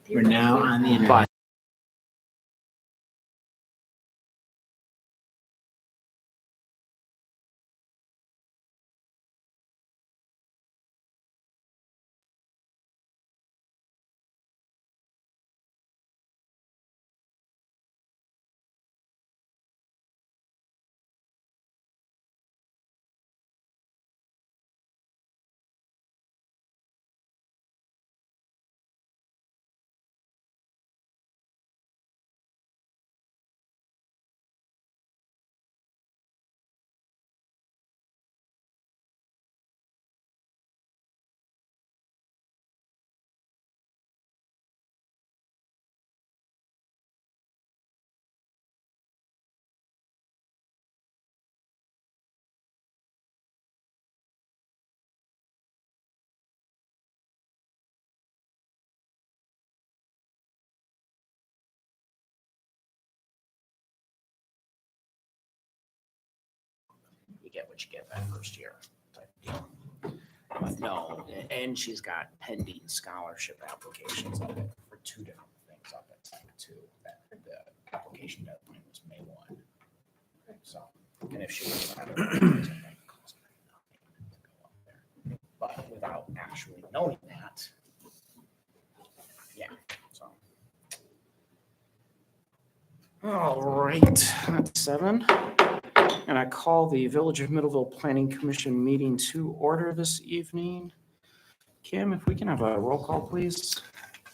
We're now on the internet. You get what you get that first year type deal. But no, and she's got pending scholarship applications up at, for two different things up at Tech too. That the application deadline was May 1. So, and if she was out of it, it might cost her nothing to go up there. But without actually knowing that, yeah, so. All right, that's 7. And I call the Village of Middleville Planning Commission meeting to order this evening. Kim, if we can have a roll call, please.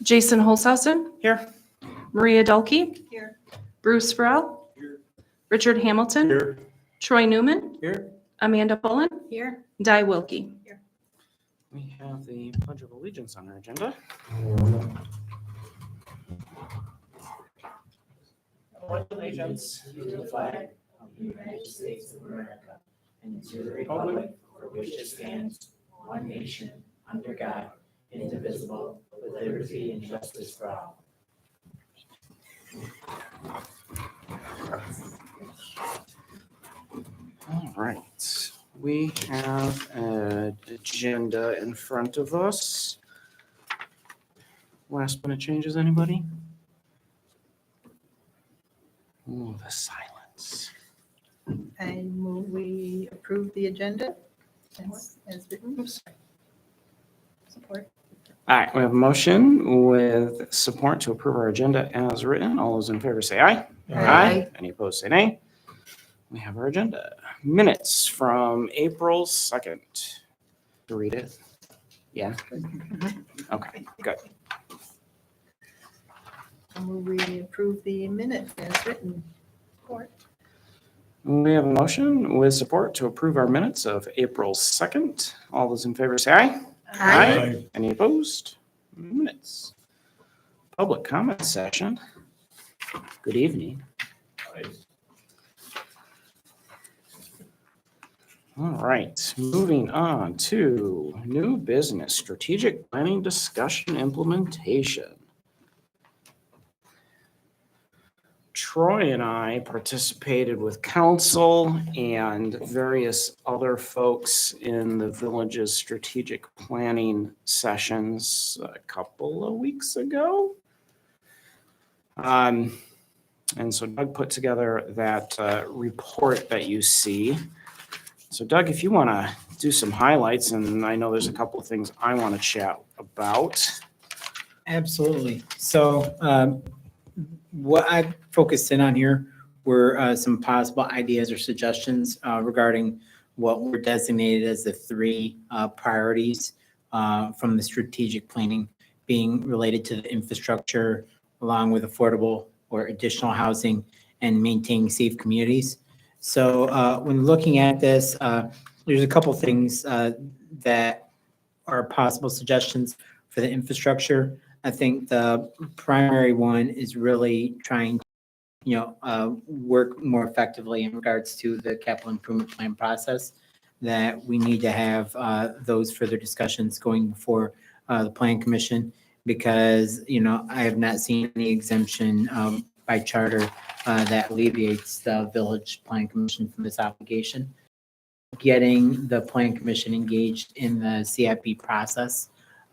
Jason Holzhausen. Here. Maria Dulkey. Here. Bruce Burrell. Here. Richard Hamilton. Here. Troy Newman. Here. Amanda Pullen. Here. Di Wilkie. We have the Pledge of Allegiance on our agenda. Pledge allegiance To the flag of the United States of America and to the republic for which it stands, one nation, under God, indivisible, with liberty and justice for all. All right, we have an agenda in front of us. Last minute changes, anybody? Oh, the silence. I move we approve the agenda as written. Support. All right, we have a motion with support to approve our agenda as written. All those in favor say aye. Aye. Any opposed, say nay. We have our agenda. Minutes from April 2nd. To read it? Yeah? Okay, good. I move we approve the minutes as written. Support. We have a motion with support to approve our minutes of April 2nd. All those in favor say aye. Any opposed? Minutes. Public comment session. Good evening. All right, moving on to new business, strategic planning discussion implementation. Troy and I participated with council and various other folks in the village's strategic planning sessions a couple of weeks ago. And so Doug put together that report that you see. So Doug, if you want to do some highlights, and I know there's a couple of things I want to chat about. Absolutely. So what I focused in on here were some possible ideas or suggestions regarding what were designated as the 3 priorities from the strategic planning, being related to the infrastructure, along with affordable or additional housing and maintaining safe communities. So when looking at this, there's a couple things that are possible suggestions for the infrastructure. I think the primary one is really trying to, work more effectively in regards to the capital improvement plan process, that we need to have those further discussions going before the plan commission, because, I have not seen any exemption by charter that alleviates the village plan commission from this obligation. Getting the plan commission engaged in the CIP process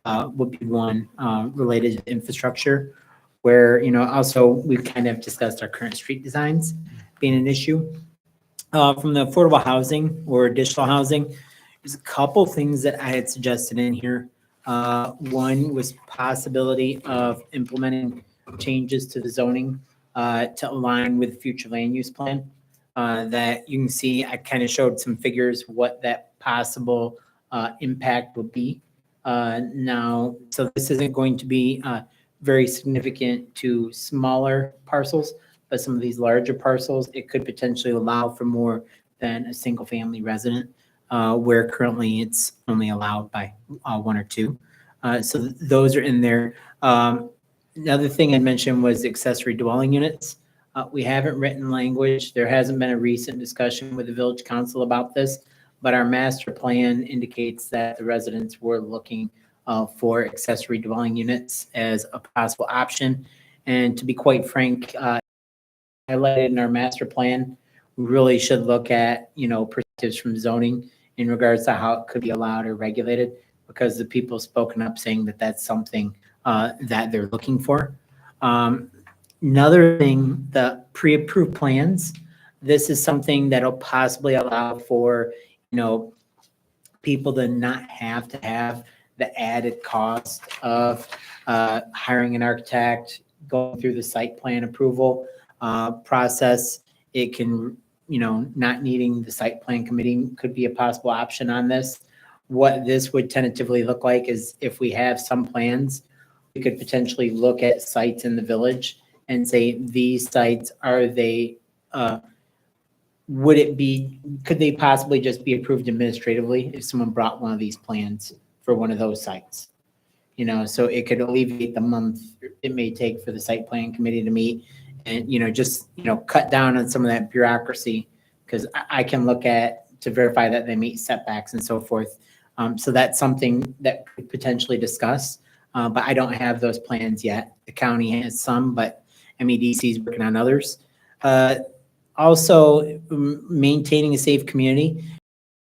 would be one related to infrastructure, where, also we've kind of discussed our current street designs being an issue. From the affordable housing or additional housing, there's a couple things that I had suggested in here. One was possibility of implementing changes to the zoning to align with the future land use plan. That you can see, I kind of showed some figures, what that possible impact would be. Now, so this isn't going to be very significant to smaller parcels, but some of these larger parcels, it could potentially allow for more than a single family resident, where currently it's only allowed by one or two. So those are in there. Another thing I mentioned was accessory dwelling units. We haven't written language. There hasn't been a recent discussion with the village council about this, but our master plan indicates that the residents were looking for accessory dwelling units as a possible option. And to be quite frank, highlighted in our master plan, we really should look at, perspectives from zoning in regards to how it could be allowed or regulated, because the people spoken up saying that that's something that they're looking for. Another thing, the pre-approved plans, this is something that'll possibly allow for, people to not have to have the added cost of hiring an architect, going through the site plan approval process. It can, not needing the site plan committee could be a possible option on this. What this would tentatively look like is, if we have some plans, we could potentially look at sites in the village and say, these sites, are they, could they possibly just be approved administratively if someone brought one of these plans for one of those sites? So it could alleviate the month it may take for the site plan committee to meet and, just, cut down on some of that bureaucracy, because I can look at to verify that they meet setbacks and so forth. So that's something that could potentially discuss, but I don't have those plans yet. The county has some, but MEDC is working on others. Also, maintaining a safe community.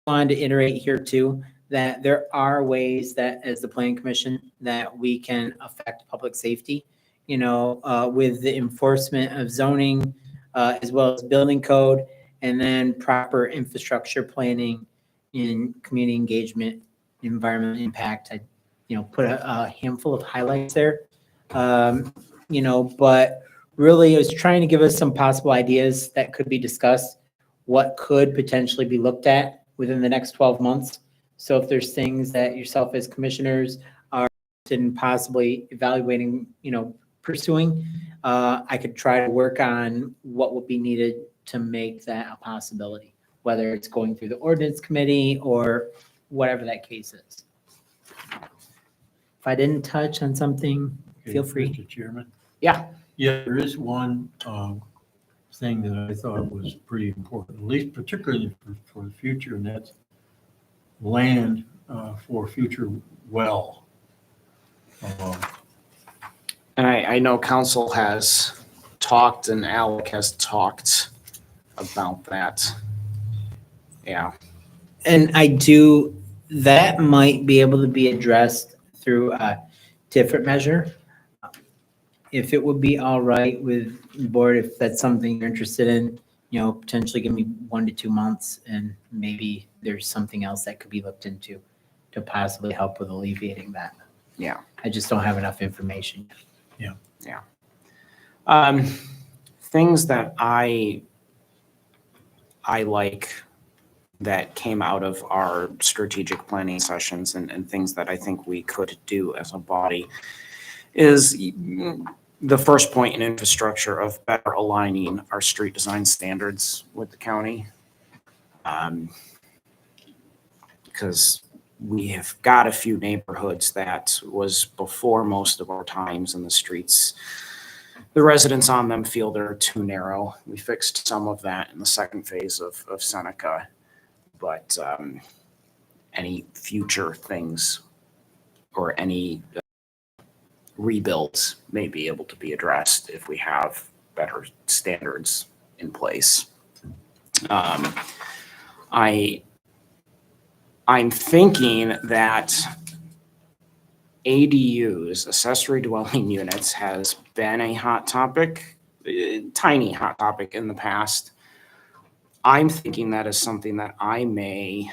I wanted to iterate here too, that there are ways that, as the Planning Commission, that we can affect public safety, with the enforcement of zoning, as well as building code, and then proper infrastructure planning in community engagement, environmental impact. I, put a handful of highlights there. But really, it was trying to give us some possible ideas that could be discussed, what could potentially be looked at within the next 12 months. So if there's things that yourself as commissioners are interested in possibly evaluating, pursuing, I could try to work on what would be needed to make that a possibility, whether it's going through the ordinance committee or whatever that case is. If I didn't touch on something, feel free. Mr. Chairman? Yeah. Yeah, there is one thing that I thought was pretty important, at least particularly for the future, and that's land for future well. And I know council has talked and Alec has talked about that. Yeah. And that might be able to be addressed through a different measure. If it would be all right with the board, if that's something you're interested in, potentially give me 1 to 2 months, and maybe there's something else that could be looked into to possibly help with alleviating that. Yeah. I just don't have enough information. Things that I like that came out of our strategic planning sessions and things that I think we could do as a body is the first point in infrastructure of better aligning our street design standards with the county. Because we have got a few neighborhoods that was before most of our times in the streets. The residents on them feel they're too narrow. We fixed some of that in the second phase of Seneca, but any future things or any rebuilds may be able to be addressed if we have better standards in place. I'm thinking that ADUs, accessory dwelling units, has been a hot topic, tiny hot topic in the past. I'm thinking that is something that I may,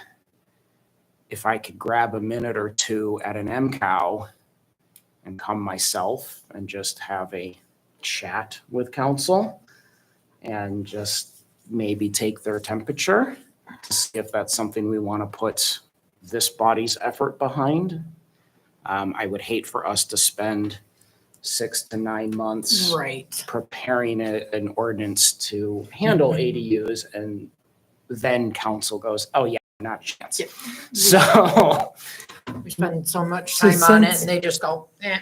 if I could grab a minute or two at an MCOW and come myself and just have a chat with council and just maybe take their temperature to see if that's something we want to put this body's effort behind. I would hate for us to spend 6 to 9 months Right. preparing an ordinance to handle ADUs and then council goes, oh yeah, not a chance. So, We spend so much So time on it since- and they just go, eh.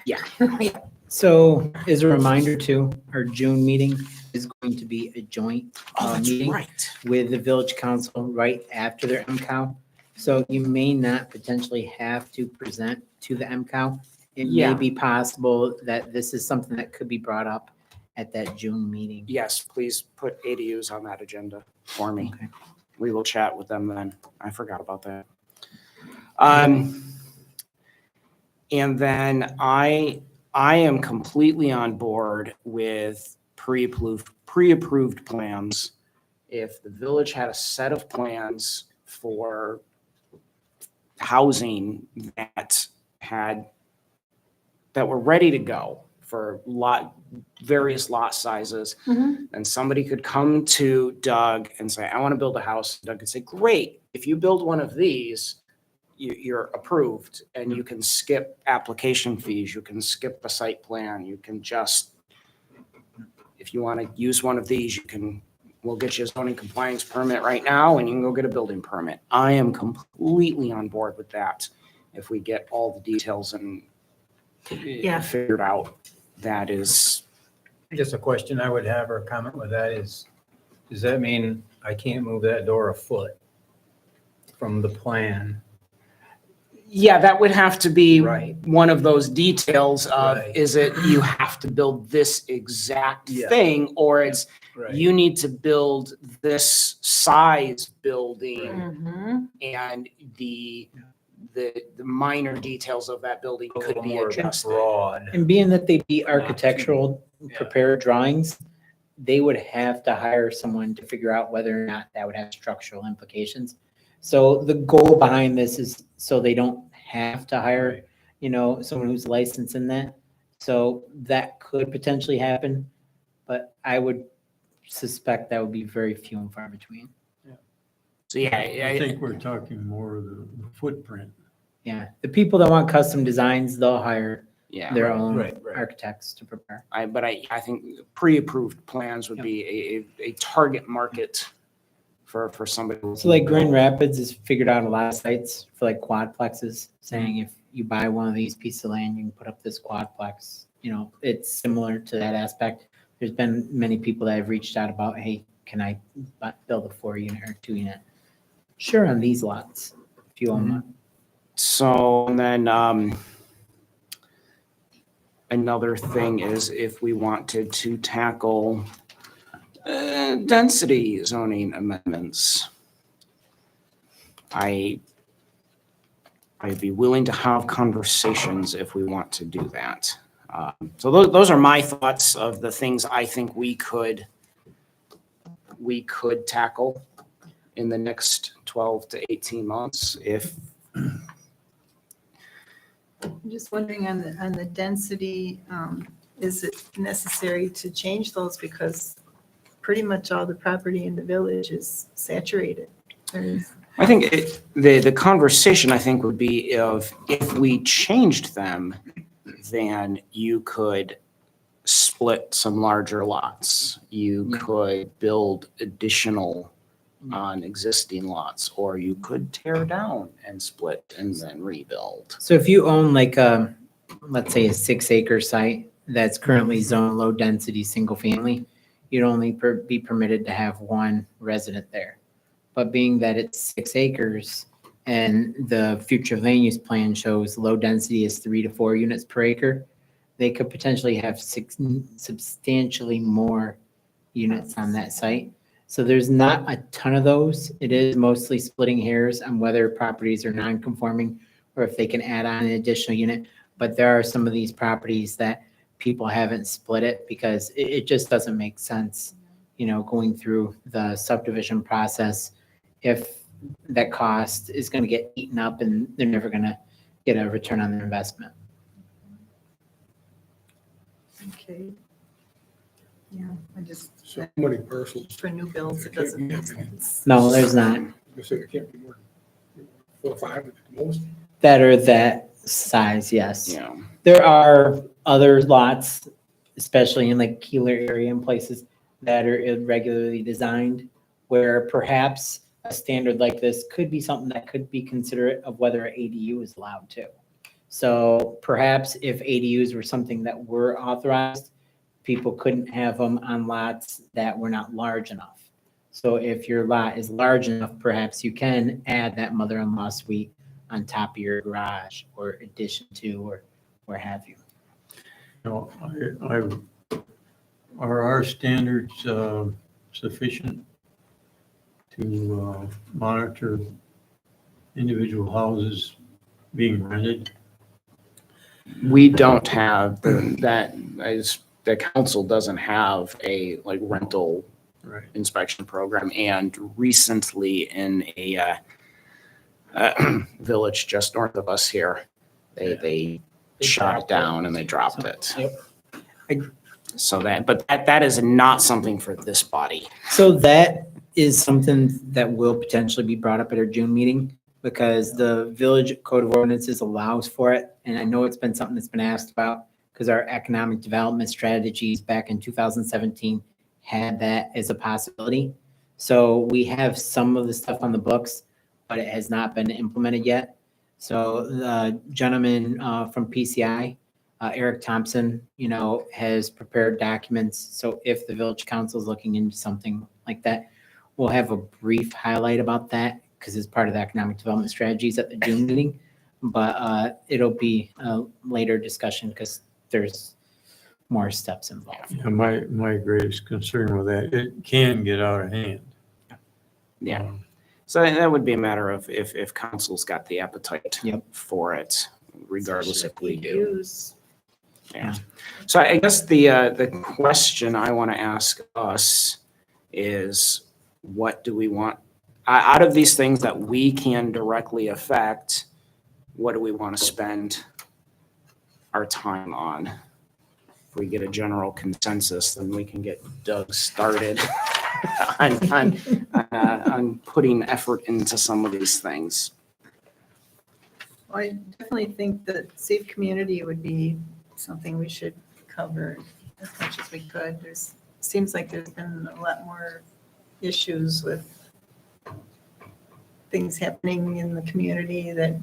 So as a reminder too, our June meeting is going to be a joint oh, that's meeting right. with the village council right after their MCOW. So you may not potentially have to present to the MCOW. It may Yeah. be possible that this is something that could be brought up at that June meeting. Yes, please put ADUs on that agenda for me. Okay. We will chat with them then. I forgot about that. And then I am completely on board with pre-approved plans. If the village had a set of plans for housing that were ready to go for various lot sizes, Mhm. and somebody could come to Doug and say, I want to build a house. Doug could say, great, if you build one of these, you're approved and you can skip application fees, you can skip a site plan, you can just, if you want to use one of these, we'll get you a zoning compliance permit right now and you can go get a building permit. I am completely on board with that. If we get all the details and Yeah. figured out, that is, Just a question I would have or a comment with that is, does that mean I can't move that door a foot from the plan? yeah, that would have to be Right. one of those details of, Right. is it you have to build this exact Yeah. thing, or it's Right. you need to build this size building Mhm. and the minor details of that building A could little be more adjusted. broad. And being that they be architectural Yeah. prepared drawings, they would have to hire someone to figure out whether or not that would have structural implications. So the goal behind this is so they don't have to hire, someone who's licensed in that. So that could potentially happen, but I would suspect that would be very few and far between. So yeah, I think we're talking more of the footprint. Yeah, the people that want custom designs, they'll hire yeah. their own right. architects to prepare. But I think pre-approved plans would Yep. be a target market for somebody. So like Grand Rapids has figured out a lot of sites for like quadplexes, saying if you buy one of these pieces of land, you can put up this quadplex. It's similar to that aspect. There's been many people that have reached out about, hey, can I build a 4-unit or 2-unit? Sure, on these lots, if you own one. So, and then another thing is if we wanted to tackle density zoning amendments, I'd be willing to have conversations if we want to do that. So those are my thoughts of the things I think we could tackle in the next 12 to 18 months if I'm just wondering on the density, is it necessary to change those because pretty much all the property in the village is saturated? I think the conversation I think would be if we changed them, then you could split some larger lots. You Yeah. could build additional on existing lots, or you could tear down and split and then rebuild. So if you own like let's say a 6-acre site that's currently zone low density, single family, you'd only be permitted to have one resident there. But being that it's 6 acres and the future land use plan shows low density is 3 to 4 units per acre, they could potentially have substantially more units on that site. So there's not a ton of those. It is mostly splitting hairs on whether properties are non-conforming or if they can add on an additional unit. But there are some of these properties that people haven't split it because it just doesn't make sense, going through the subdivision process if that cost is going to get eaten up and they're never going to get a return on their investment. Okay. Yeah, I just, So many parcels. for new builds, it doesn't make sense. No, there's not. I said it can't be more than 4 or 5 at the most. That are that size, yes. Yeah. There are other lots, especially in like Keeler area and places that are irregularly designed, where perhaps a standard like this could be something that could be considerate of whether an ADU is allowed to. So perhaps if ADUs were something that were authorized, people couldn't have them on lots that were not large enough. So if your lot is large enough, perhaps you can add that mother-in-law suite on top of your garage or addition to, or where have you. Are our standards sufficient to monitor individual houses being rented? We don't have the council doesn't have a like rental Right. inspection program. And recently in a village just north of us here, they shot it down and they dropped it. Yep. So that is not something for this body. So that is something that will potentially be brought up at our June meeting because the village code of ordinances allows for it. And I know it's been something that's been asked about because our economic development strategies back in 2017 had that as a possibility. So we have some of the stuff on the books, but it has not been implemented yet. So the gentleman from PCI, Eric Thompson, has prepared documents. So if the village council is looking into something like that, we'll have a brief highlight about that because it's part of the economic development strategies at the June meeting. But it'll be a later discussion because there's more steps involved. Yeah, my greatest concern with that, it can get out of hand. Yeah. So that would be a matter of if council's got the appetite Yep. for it, regardless if we do. Use. Yeah. So I guess the question I want to ask us is, what do we want out of these things that we can directly affect? What do we want to spend our time on? If we get a general consensus, then we can get Doug started on putting effort into some of these things. Well, I definitely think that safe community would be something we should cover as much as we could. Seems like there's been a lot more issues with things happening in the community that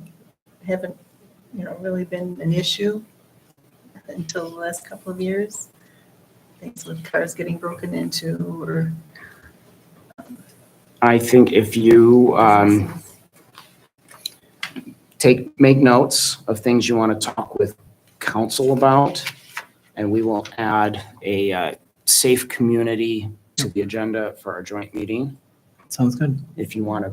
haven't, really been an issue until the last couple of years. Things with cars getting broken into or. I think if you make notes of things you want to talk with council about, and we will add a safe community to the agenda for our joint meeting. Sounds good. If you want to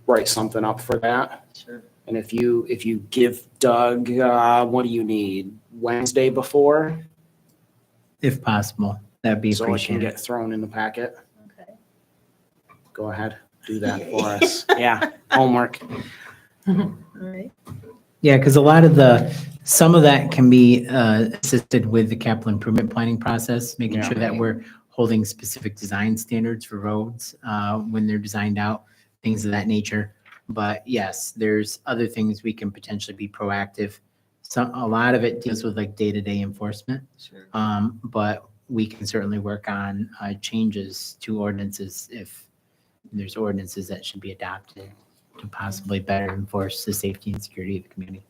write something up for that. Sure. And if you give Doug, what do you need? Wednesday before? If possible, that'd be So it can appreciated. get thrown in the packet. Okay. Go ahead, do that for us. Yeah, homework. All right. Yeah, because some of that can be assisted with the capital improvement planning process, making Yeah. sure that we're holding specific design standards for roads when they're designed out, things of that nature. But yes, there's other things we can potentially be proactive. A lot of it deals with like day-to-day enforcement. Sure. But we can certainly work on changes to ordinances if there's ordinances that should be adopted to possibly better enforce the safety and security of the community.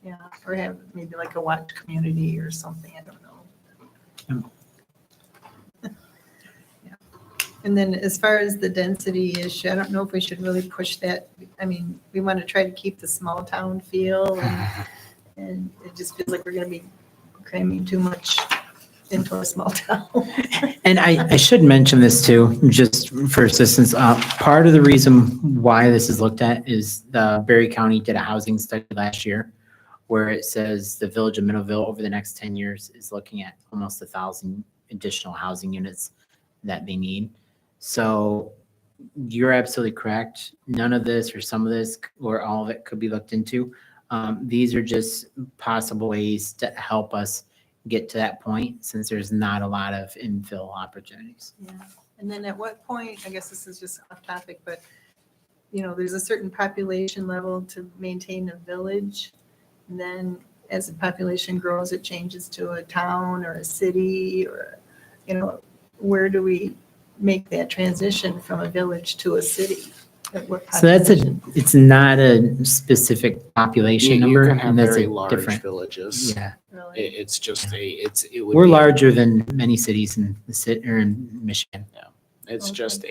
Yeah, or have maybe like a watch community or something, I don't know. Yeah. And then as far as the density issue, I don't know if we should really push that. I mean, we want to try to keep the small town feel and it just feels like we're going to be cramming too much into a small town. And I should mention this too, just for assistance. Part of the reason why this is looked at is Berry County did a housing study last year where it says the Village of Middleville over the next 10 years is looking at almost 1,000 additional housing units that they need. So you're absolutely correct. None of this or some of this or all of it could be looked into. These are just possible ways to help us get to that point since there's not a lot of infill opportunities. Yeah. And then at what point, I guess this is just off topic, but, you know, there's a certain population level to maintain a village. And then as the population grows, it changes to a town or a city or, you know, where do we make that transition from a village to a city? At what So population? it's not a specific population You number. can have and that's very a large different. villages. Yeah, Really? It's just it would we're be- larger than many cities in the city or in Michigan. It's Okay. just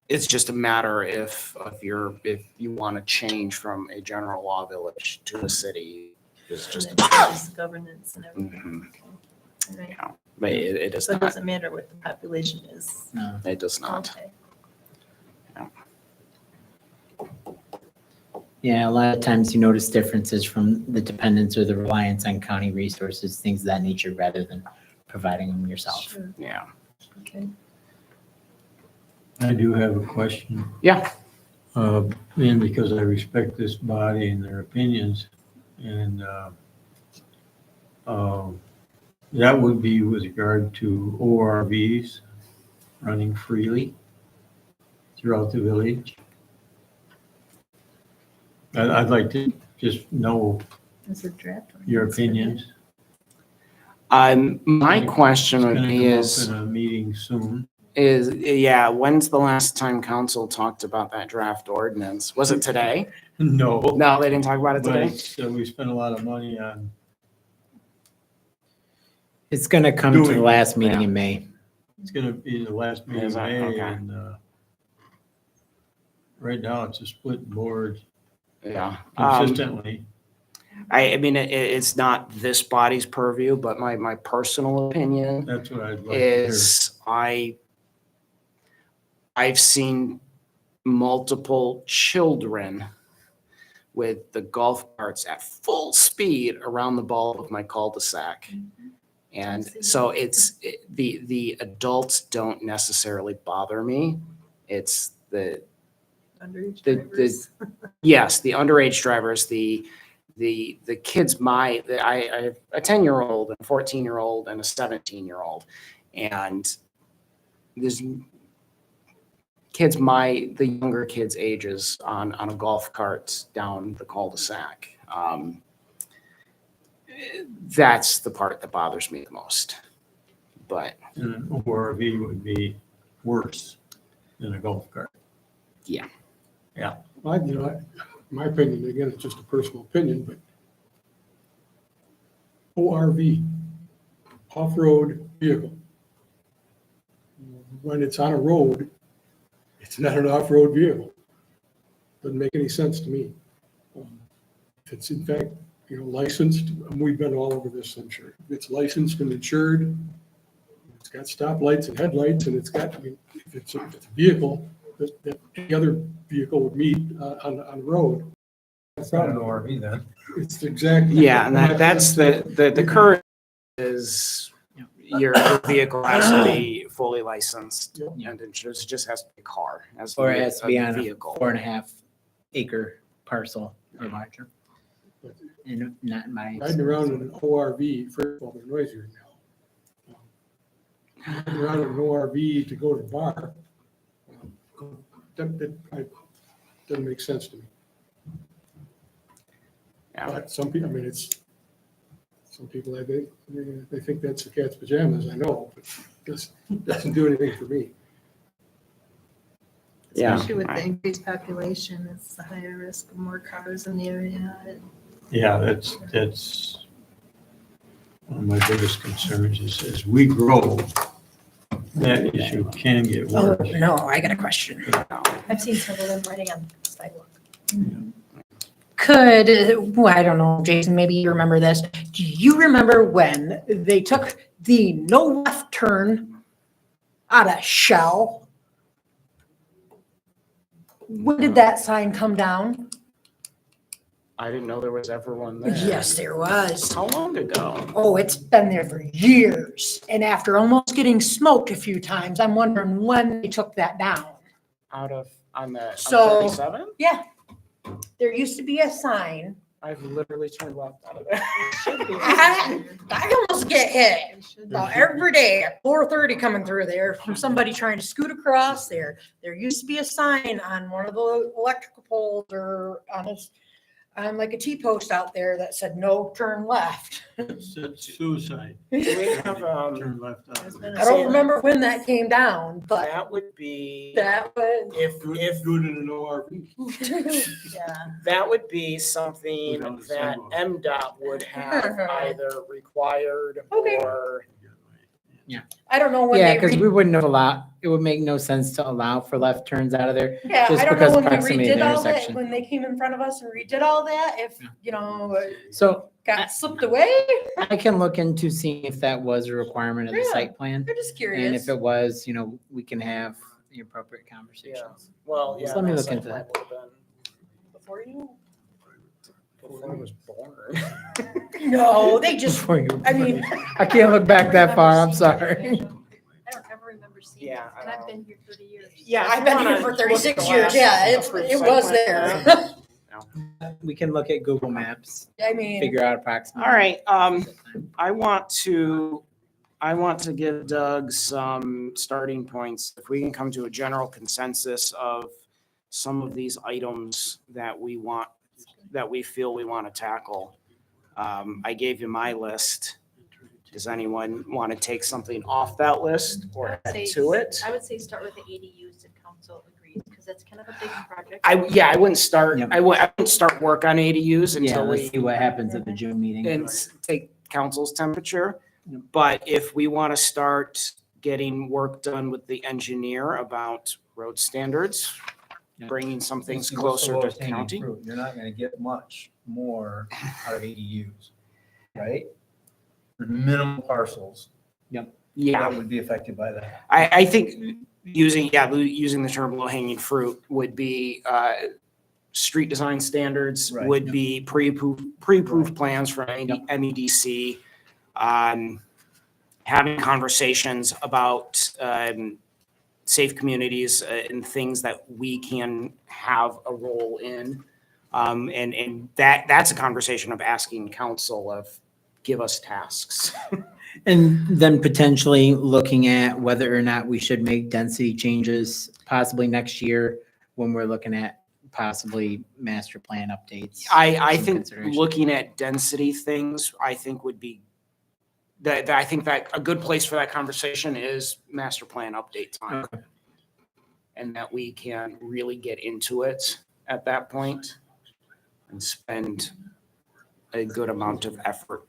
it's just a matter if you want to change from a general law village to a city. It's just, And then changes governance and everything. Mhm. All right. Yeah, but it is So it not, doesn't matter what the population is. No. it does not. Okay. Yeah, a lot of times you notice differences from the dependence or the reliance on county resources, things of that nature, rather than providing them yourself. Sure. Yeah. Okay. I do have a question. Yeah. And because I respect this body and their opinions, and that would be with regard to ORVs running freely throughout the village. I'd like to just know There's a draft. your ordinance for that. opinions. My It's question would gonna be come up is in a meeting soon. when's the last time council talked about that draft ordinance? Was it today? No. No, they didn't talk about it But today. it's, we spent a lot of money on, It's gonna come to the Doing- last meeting yeah. in May. it's gonna be the last meeting Is in that- May, okay. and right now it's a split board Yeah. consistently. I mean, it's not this body's purview, but my personal opinion That's what I'd like to hear. is I've seen multiple children with the golf carts at full speed around the ball of my cul-de-sac. And so the adults don't necessarily bother me. It's the Underage the- drivers. yes, the underage drivers, the kids I have a 10-year-old, a 14-year-old, and a 17-year-old. And there's the younger kids' ages on a golf cart down the cul-de-sac. That's the part that bothers me the most. But And an ORV would be worse than a golf cart. My opinion, again, it's just a personal opinion, but ORV, off-road vehicle. When it's on a road, it's not an off-road vehicle. Doesn't make any sense to me. If it's in fact, licensed, and we've been all over this, I'm sure. If it's licensed and insured, it's got stoplights and headlights, and if it's a vehicle that any other vehicle would meet on the road. It's not an ORV then. It's exactly. yeah, and that's the current is your vehicle has to be fully licensed and it just has to be a car as Or it has to be on a vehicle. 4.5 acre parcel or larger. And not my. Riding around in an ORV, first of all, they're noisier now. Riding around in an ORV to go to the bar, that doesn't make sense to me. Yeah. But some people, some people, they think that's the cat's pajamas, I know, but this doesn't do anything for me. Yeah. Especially with the increased population, it's a higher risk of more cars in the area. Yeah, that's one of my biggest concerns is as we grow, that issue can get Oh, worse. no, I got a question. I've seen several of them riding on the sidewalk. Could, well, I don't know, Jason, maybe you remember this. Do you remember when they took the no left turn out of Shell? When did that sign come down? I didn't know there was ever one there. Yes, there was. How long ago? Oh, it's been there for years. And after almost getting smoked a few times, I'm wondering when they took that down. On So- 37? Yeah. There used to be a sign. I've literally turned left out of there. I almost get hit It should about every day at 4:30 coming through there from somebody trying to scoot across there. There used to be a sign on one of the electrical poles or on like a T-post out there that said, no, turn left. It's suicide. Do we have, Turn left on. There's been I don't remember when that came down, but that would be, that was, if Do it in an ORV. Yeah. that would be something Without the that sidewalk. MDOT would have either required Okay. or, I don't know when Yeah, they, because we wouldn't have allowed, it would make no sense to allow for left turns out of there. yeah, just I don't because know when they proximity to redid the all that, intersection. when they came in front of us and redid all that, if, Yeah. So got slipped away. I can look into seeing if that was a requirement of the Yeah. site plan. I'm just And curious. if it was, we can have the appropriate conversations. well, So yeah. let me that look site into plan that. would've been Before I was born. No, they just, Before you- I mean, I can't look back that far, I'm sorry. I don't ever remember seeing it, Yeah, I and I've know. been here 30 years. yeah, I've been here for Look at 36 the years. last Yeah, approved it site was plan. there. We can look at Google Maps, I mean, figure out approximately. All right, I want to give Doug some starting points. If we can come to a general consensus of some of these items that we feel we want to tackle. I gave you my list. Does anyone want to take something off that list or add to it? I would say start with the ADUs if council agrees, because that's kind of a big project. I wouldn't start, Yep. I wouldn't start work on ADUs Yeah, until let's see we what happens at the June meeting. and take council's temperature. But if we want to start getting work done with the engineer about road standards, Yeah. bringing some things See, what's the closer to lowest hanging county. fruit? You're not gonna get much more out of ADUs, right? For minimal parcels Yeah, that would be affected by that. I think using the term low hanging fruit would be, street design standards, Right. would be pre-approved plans for MEDC. Having conversations about, safe communities and things that we can have a role in. And that's a conversation of asking council of, give us tasks. And then potentially looking at whether or not we should make density changes possibly next year when we're looking at possibly master plan updates. I Some think consideration. looking at density things, I think would be, I think that a good place for that conversation is master plan update time. Okay. And that we can really get into it at that point and spend a good amount of effort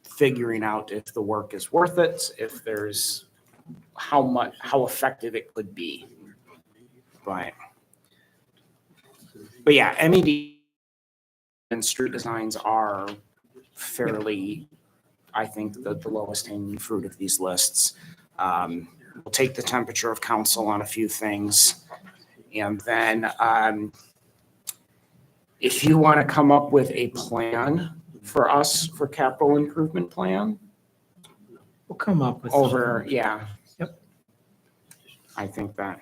figuring out if the work is worth it, if there's how effective it could be. But yeah, MED and street designs are fairly, I think, the lowest hanging fruit of these lists. We'll take the temperature of council on a few things. And then if you want to come up with a plan for us for capital improvement plan We'll come up with. over, yeah. Yep. I think that.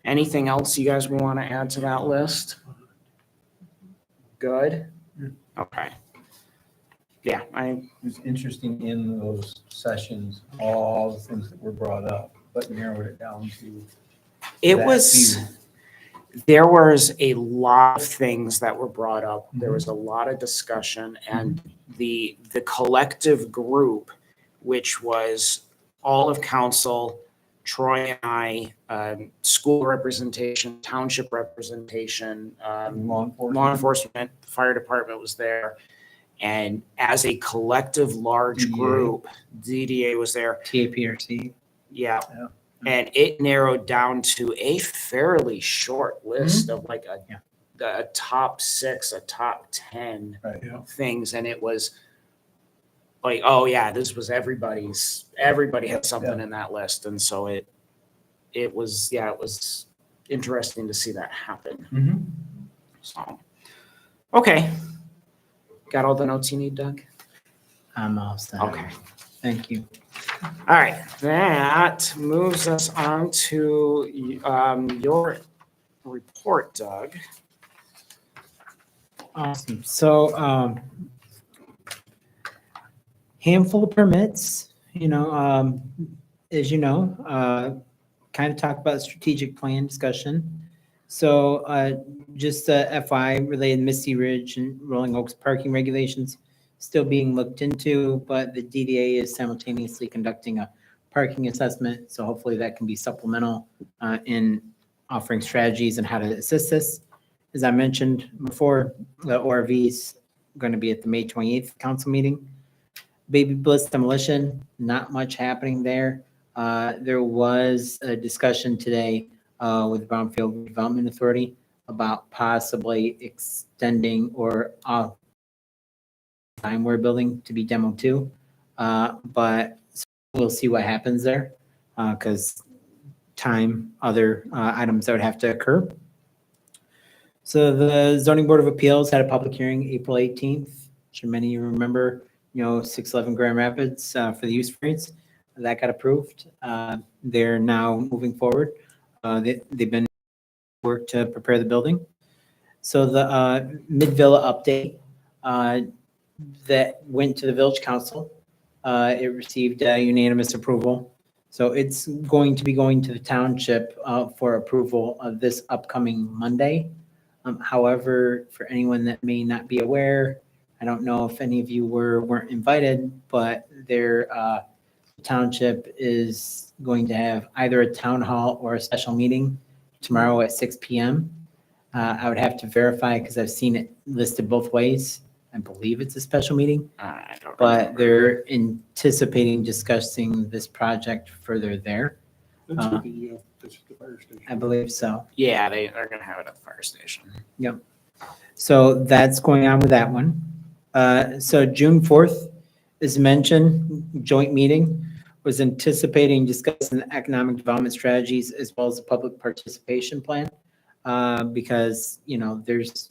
Anything else you guys will want to add to that list? Good? Okay. Yeah, It's interesting in those sessions, all the things that were brought up, but narrowed it down to. it that was, few. there was a lot of things that were brought up. There was a lot of discussion and the collective group, which was all of council, Troy and I, school representation, township representation, Law enforcement. law enforcement, the fire department was there. And as a collective large DDA. group, DDA was there. TAPRC. Yeah. Yeah. And it narrowed down to a fairly short list of like a top 6, a top 10 Right. things. And it was like, oh yeah, this was everybody had something in that list. And so it was interesting to see that happen. Mhm. So, okay. Got all the notes you need, Doug? I'm all set. Okay. Thank you. All right, that moves us on to your report, Doug. Awesome. So, handful of permits, as you know, kind of talk about strategic plan discussion. So, just FY related Misty Ridge and Rolling Oaks parking regulations still being looked into, but the DDA is simultaneously conducting a parking assessment. So hopefully that can be supplemental in offering strategies and how to assist this. As I mentioned before, the ORV is going to be at the May 28th council meeting. Baby Bliss demolition, not much happening there. There was a discussion today with Brownfield Development Authority about possibly extending or Timeware building to be demo too. But we'll see what happens there because other items that would have to occur. So the Zoning Board of Appeals had a public hearing April 18th. Sure many of you remember, 611 Grand Rapids for the use variance. That got approved. They're now moving forward. They've been work to prepare the building. So the Mid-Villa update that went to the Village Council, it received unanimous approval. So it's going to be going to the township for approval of this upcoming Monday. However, for anyone that may not be aware, I don't know if any of you weren't invited, but their township is going to have either a town hall or a special meeting tomorrow at 6 p.m. I would have to verify because I've seen it listed both ways. I believe it's a special meeting, I don't but remember. they're anticipating discussing this project further there. That's at the fire station. I believe so. Yeah, they're gonna have it at the fire station. So that's going on with that one. So June 4th, as mentioned, joint meeting was anticipating discussing the economic development strategies as well as the public participation plan. Because, there's,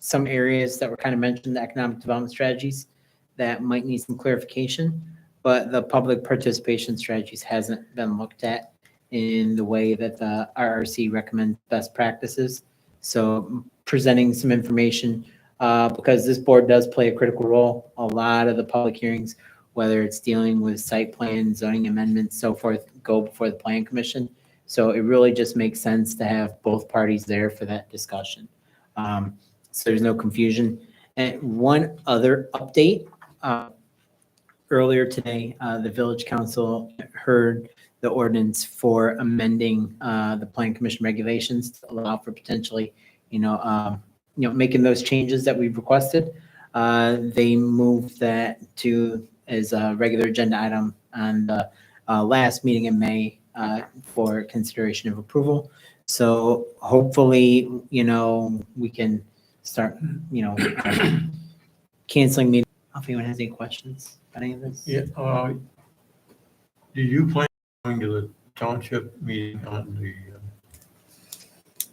some areas that were kind of mentioned, in the economic development strategies that might need some clarification, but the public participation strategies hasn't been looked at in the way that the RRC recommends best practices. So presenting some information, because this board does play a critical role. A lot of the public hearings, whether it's dealing with site plan, zoning amendments, so forth, go before the plan commission. So it really just makes sense to have both parties there for that discussion. So there's no confusion. And one other update, earlier today, the village council heard the ordinance for amending the plan commission regulations to allow for potentially, making those changes that we've requested. They moved that to as a regular agenda item on the last meeting in May for consideration of approval. So hopefully, we can start, canceling meetings. If anyone has any questions about any of this. Yeah, do you plan on going to the township meeting on the,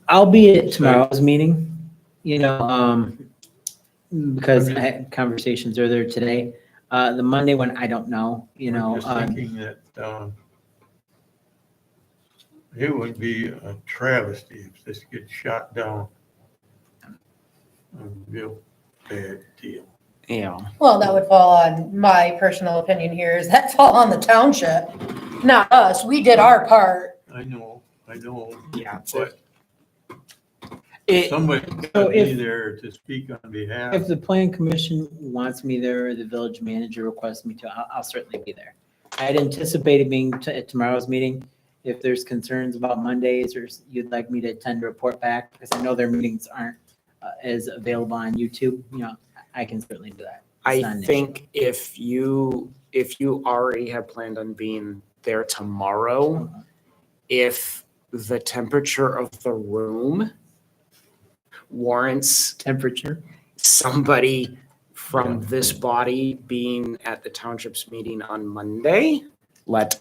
I'll be at tomorrow's meeting, because I had conversations earlier today. The Monday one, I don't know, I'm just thinking that, it would be a travesty if this gets shot down. A real bad deal. Yeah. Well, that would fall on, my personal opinion here is that fall on the township, not us. We did our part. I know, Yeah. but It, somebody So gotta be if- there to speak on behalf. if the plan commission wants me there, or the village manager requests me to, I'll certainly be there. I had anticipated being at tomorrow's meeting. If there's concerns about Mondays or you'd like me to attend to report back, because I know their meetings aren't as available on YouTube, I can certainly do that. It's not I an issue. think if you already have planned on being there tomorrow, if the temperature of the room warrants Temperature. somebody from this body being at the township's meeting on Monday, let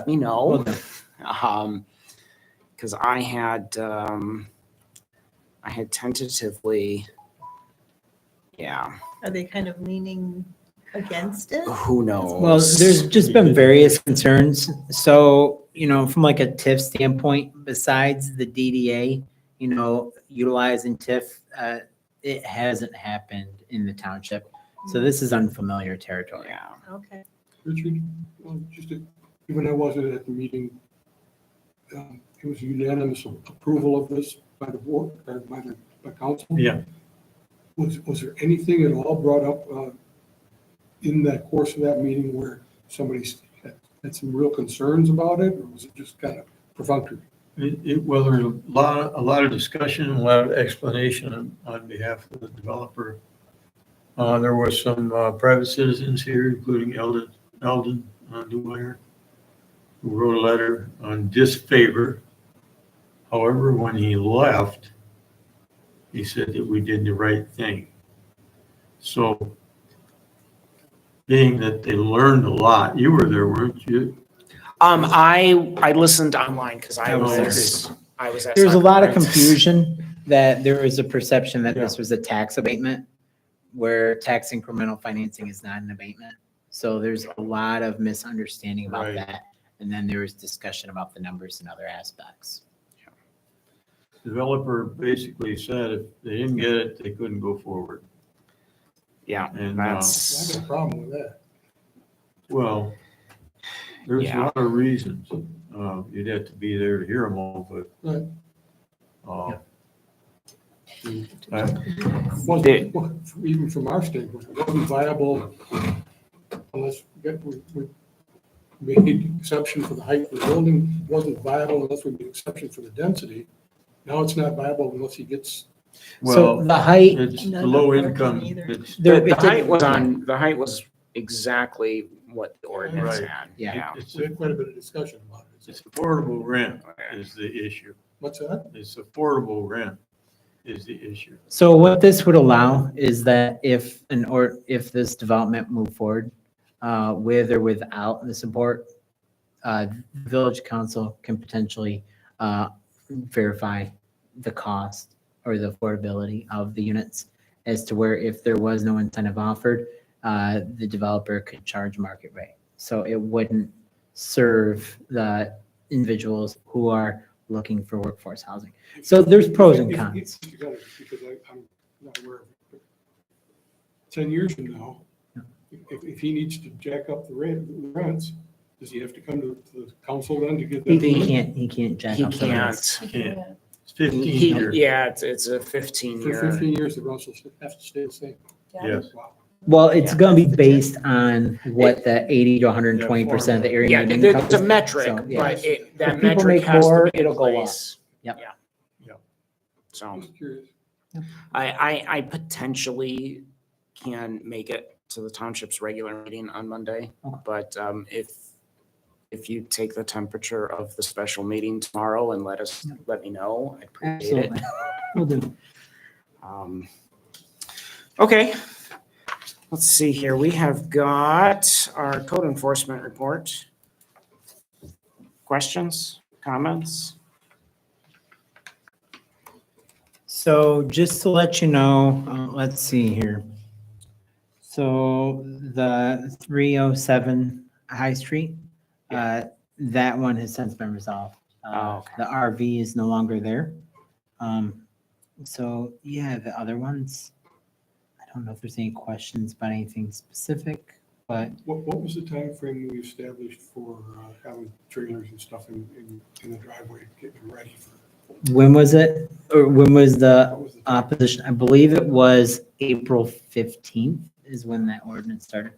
me know. Because I had tentatively, Yeah, Are they kind of leaning against it? who knows? Well, there's just been various concerns. So, from like a TIF standpoint, besides the DDA, utilizing TIF, it hasn't happened in the township. So this is unfamiliar territory. Yeah. Okay. Richard, even I wasn't at the meeting, it was unanimous approval of this by the board, by council. Yeah. Was there anything at all brought up in that course of that meeting where somebody had some real concerns about it, or was it just kind of perfunctory? Well, there's a lot of discussion, a lot of explanation on behalf of the developer. There were some private citizens here, including Eldon Newmeyer, who wrote a letter on disfavor. However, when he left, he said that we did the right thing. So, being that they learned a lot, you were there, weren't you? I listened online because I I was was, I was at. There's a lot of Cyber Pride. confusion that there was a perception that this Yeah. was a tax abatement, where tax incremental financing is not an abatement. So there's a lot of misunderstanding about Right. that. And then there was discussion about the numbers and other aspects. Developer basically said if they didn't get it, they couldn't go forward. Yeah, And, I that's, got a problem with that. Well, there's a Yeah. lot of reasons. You'd have to be there to hear them all, but. Right. uh, Wasn't, even from our standpoint, it wasn't viable unless we made exception for the height of the building, it wasn't viable unless we made exception for the density. Now it's not viable unless he gets, So Well, the height, it's the No, low not income. working either. It's- there, the it height did- was on, the height was exactly what the ordinance Right. had. Yeah. It's we had quite a bit of discussion about it. it's affordable rent is the issue. What's that? It's affordable rent is the issue. So what this would allow is that if if this development moved forward, with or without the support, village council can potentially, verify the cost or the affordability of the units as to where if there was no incentive offered, the developer could charge market rate. So it wouldn't serve the individuals who are looking for workforce housing. So there's pros and cons. Because I'm not aware of it. but 10 years from now, if he needs to jack up the rents, does he have to come to the council then to get that? He can't jack He up the rents. can't. Can't. It's 15 He, years. yeah, it's a 15 For year. 15 years, the rents will have to stay the same. Yes. Wow. Well, it's Yeah. gonna be based on what the 80 to 120% of the area. Yeah, median income it's a is. metric, So, yeah. but If that people metric make has to more, be in it'll go up. place. Yep. Yeah. Yep. So Just curious. I potentially can make it to the township's regular meeting on Monday. Okay. But if you take the temperature of the special meeting tomorrow and let me know, I appreciate it. Absolutely. Will do. Okay, let's see here. We have got our code enforcement report. Questions, comments? So just to let you know, let's see here. So the 307 High Street, that one has since been resolved. Oh, okay. The RV is no longer there. So yeah, the other ones, I don't know if there's any questions about anything specific, but What was the time frame we established for having trailers and stuff in the driveway, getting them ready for? when was it? Or when was the What was the time? opposition? I believe it was April 15th is when that ordinance started.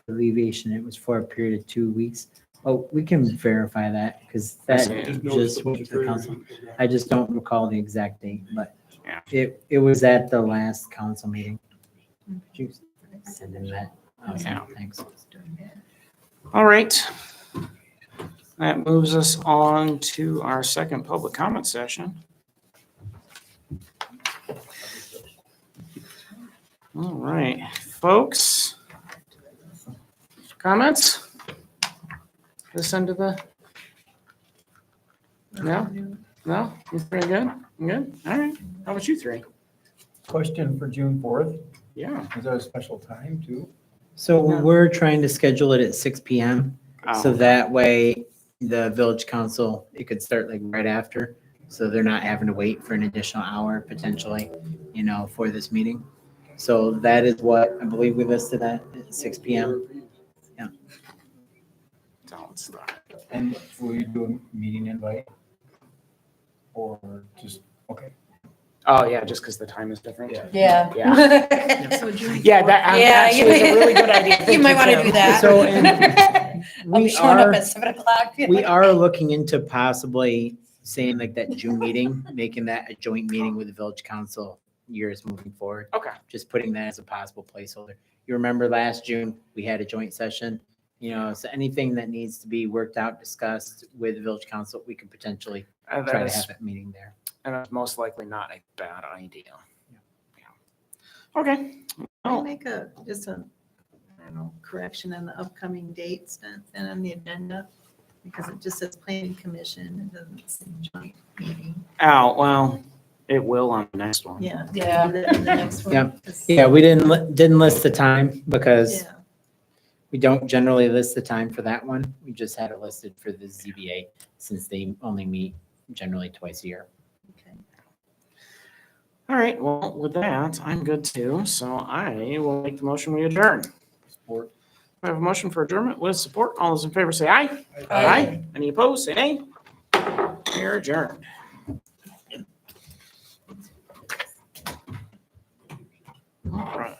For alleviation, it was for a period of 2 weeks. Oh, we can verify that because that see. Just noticed just a bunch went of to the trailers council. in the driveway. I just don't recall the exact date, but Yeah. it was at the last council meeting. Could you send him that? Yeah. Thanks. All right. That moves us on to our second public comment session. All right, folks. Comments? This end of the? No? No? You pretty good? You good? All right. How about you three? Question for June 4th. Yeah. Is there a special time too? So No. we're trying to schedule it at 6 PM. So Oh, that way, the village council, it could start like right after. So they're not having to wait for an additional hour potentially, for this meeting. So that is what I believe we listed at 6 PM. don't start. And will you do a meeting invite? Or just, okay. Oh, yeah, just because the time is different. Yeah. Yeah. Yeah. So June Yeah, that actually is a really good idea. You Thank might want to Kim. do that. So, and I'll be we showing up are, at 7:00. we are looking into possibly saying like that June meeting, making that a joint meeting with the village council years moving forward. Okay. Just putting that as a possible placeholder. You remember last June, we had a joint session, so anything that needs to be worked out, discussed with the village council, we could potentially And try that to is, have that meeting there. and that's most likely not a bad idea. Yeah. Okay. Can I Oh, make just a, I don't know, correction on the upcoming dates then on the agenda? Because it just says planning commission, it doesn't say joint meeting. well, it will on the next one. Yeah. Yeah. The next one. Yeah. 'cause- Yeah, we didn't list the time because Yeah, we don't generally list the time for that one. We just had it listed for the ZBA since they only meet generally twice a year. okay. All right, well, with that, I'm good too. So I will make the motion, we adjourn. Support. We have a motion for adjournment with support. All those in favor say aye. Aye. Any opposed, say nay. We're adjourned. All right.